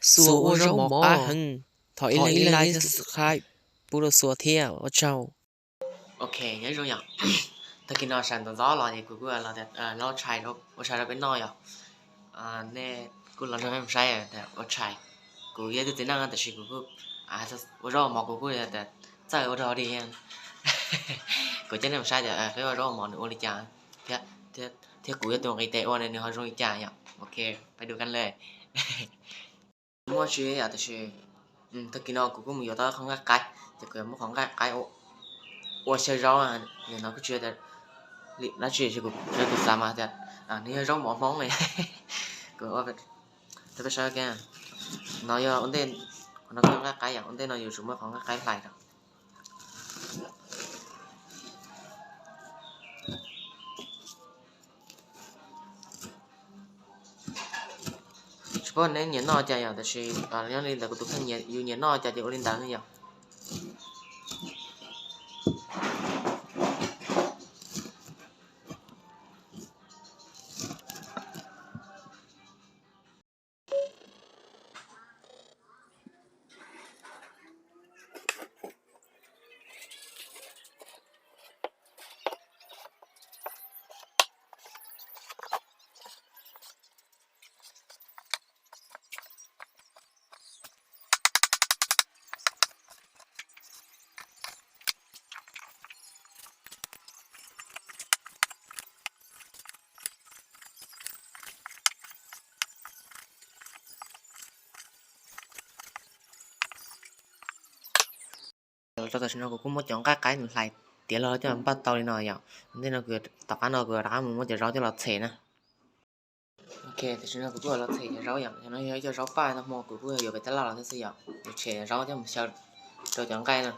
Sủa ô rau mọc á hưng thọ ý lại cho khai bù đồ sủa theo ở châu. Ok nhớ rồi nhở. Thật khi nào sản tận gió là thì cũng là lo chạy đâu ở chạy đâu bên nói nè cũng là nơi em sai ở chạy cũng giờ tôi năng là chỉ cũng ở rau mọc cũng là tại ở rau đi hen. Cũng cho nên sai cái ở rau mọc nữa đi chả thế thế thế cũng giờ tôi cái tệ này nữa rồi chả nhở. Ok phảiดูกันเลย mua chuyện à thì thật kỳ nào cũng nhiều ta không có cái thì cứ mua không cái ô chơi rau nên nó cứ chuyện là nó chuyện thì cũng chơi cũng sao mà thì nếu rau món này cứ ở vậy thì phải sao cái nó giờ ổn định nó không có cái ổn định nó nhiều chúng mới không có cái lại đâu chỉ có nên nhớ nó chạy thì nếu như là cũng tôi nhớ nó chạy thì ổn định nhiều. Cho tôi nó cũng muốn chọn các cái lại tiền lo cho bắt tàu đi nói vậy nên nó cứ tập ăn nó cứ đã muốn cho rau cho nó thế nè. Ok thì nó cũng là thế rau vậy nó cho rau pa nó mua cũng nhiều cái tao là thế gì vậy chế rau cho mình sao cho chọn cái nè.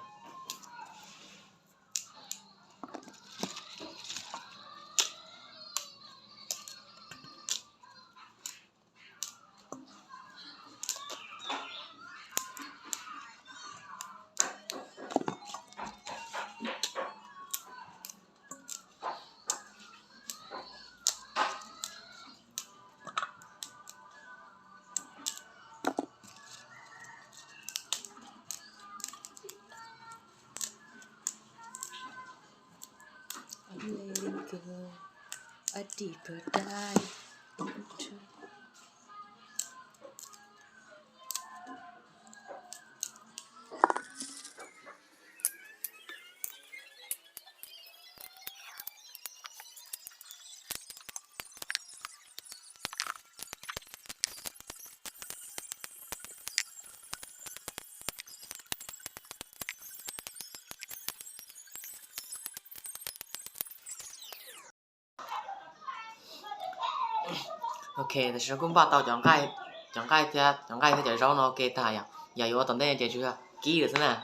A deeper dive into ok thì nó cũng bắt đầu chọn cái thì chạy rau nó ok thà giờ giờ vô tuần đây chạy chưa kỹ được thế nào.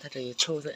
它这也臭的。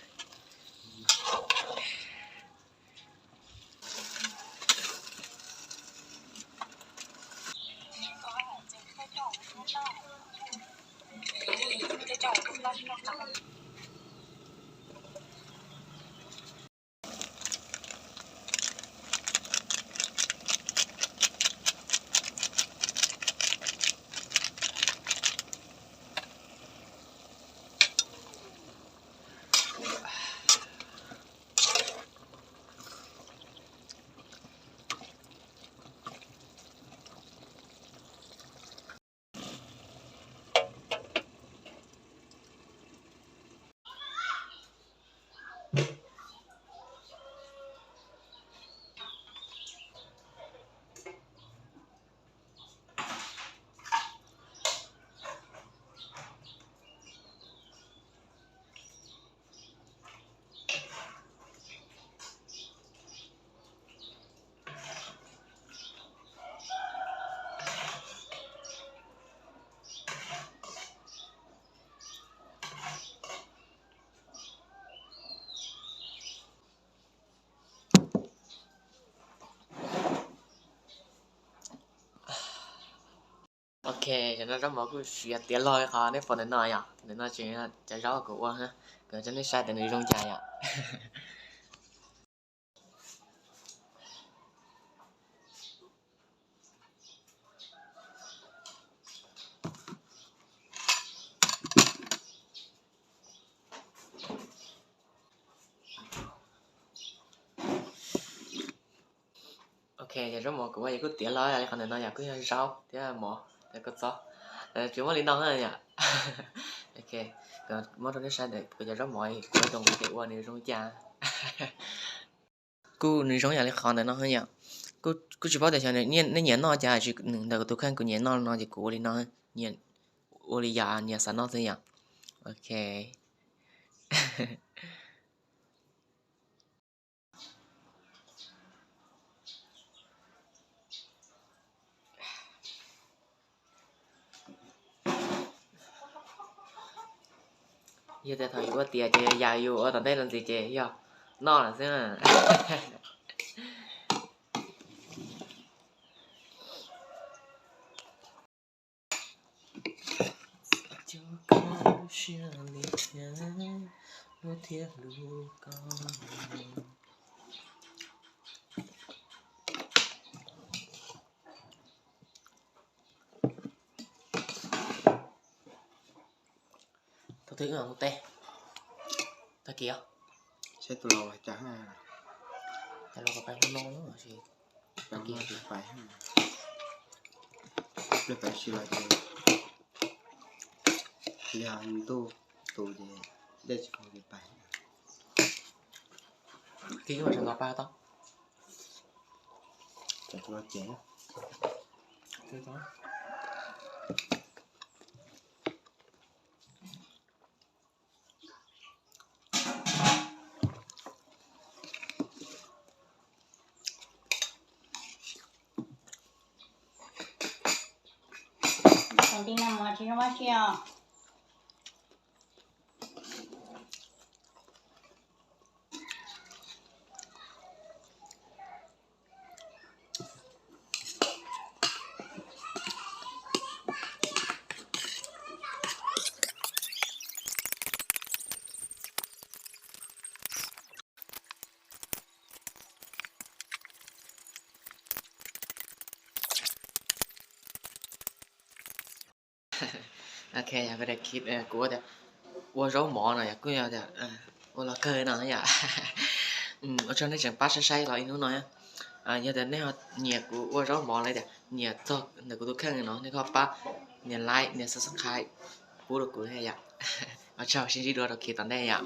OK, cho nó rất mỏ cái chuyện tiền lôi khó để phần nói à, để nói chuyện chả rõ của quân ha, cứ cho nó sai từ người trong chạy à. Ok, giờ rất mỏ của vậy cứ tiền lôi à, còn nói à cứ rau, thế là mỏ, thế có sao, chúng mà linh đông hơn nhỉ. Ok, còn mỏ trong cái sai để bây giờ rất mỏ của trong cái quân này trong cha. Cô người trong nhà lại khó để nó hơn nhỉ. Cô chỉ bảo để cho này nó nhện nó chả chỉ đợt tôi khăn cô nhện nó chỉ cô đi nó nhện ô li ya nhện sản nó thôi nhỉ. Ok. Giờ thì thằng có tiền chơi già yêu ở tận đây làm gì chơi giờ no là thế mà. Cho con chia ly thiên nối thiết lưu con. Tôi thấy một tê. Ta kìa. Sẽ tụi lo phải trắng à. Ta lo phải nó rồi chị. Ta kia kìa phải ha. Được phải xí lại chơi. Liang tu gì để cho người phải. Kí mà lo ba tao. Chạy lo chế. Thế đó. đi nằm mà chỉ nó bắt treo. Ok, bây giờ kịp của đây, qua rau mỏ này, cứ giờ đây, qua là cười nó vậy. Ở trong đây chẳng bắt sai lại nữa nói giờ đây nếu nhiệt của qua rau mỏ này đây, nhiệt thôi, để của tôi khen nó, nếu có bắt nhiệt like, nhiệt subscribe, của được của này vậy. Ở trong xin đi đua được kịp tận đây vậy.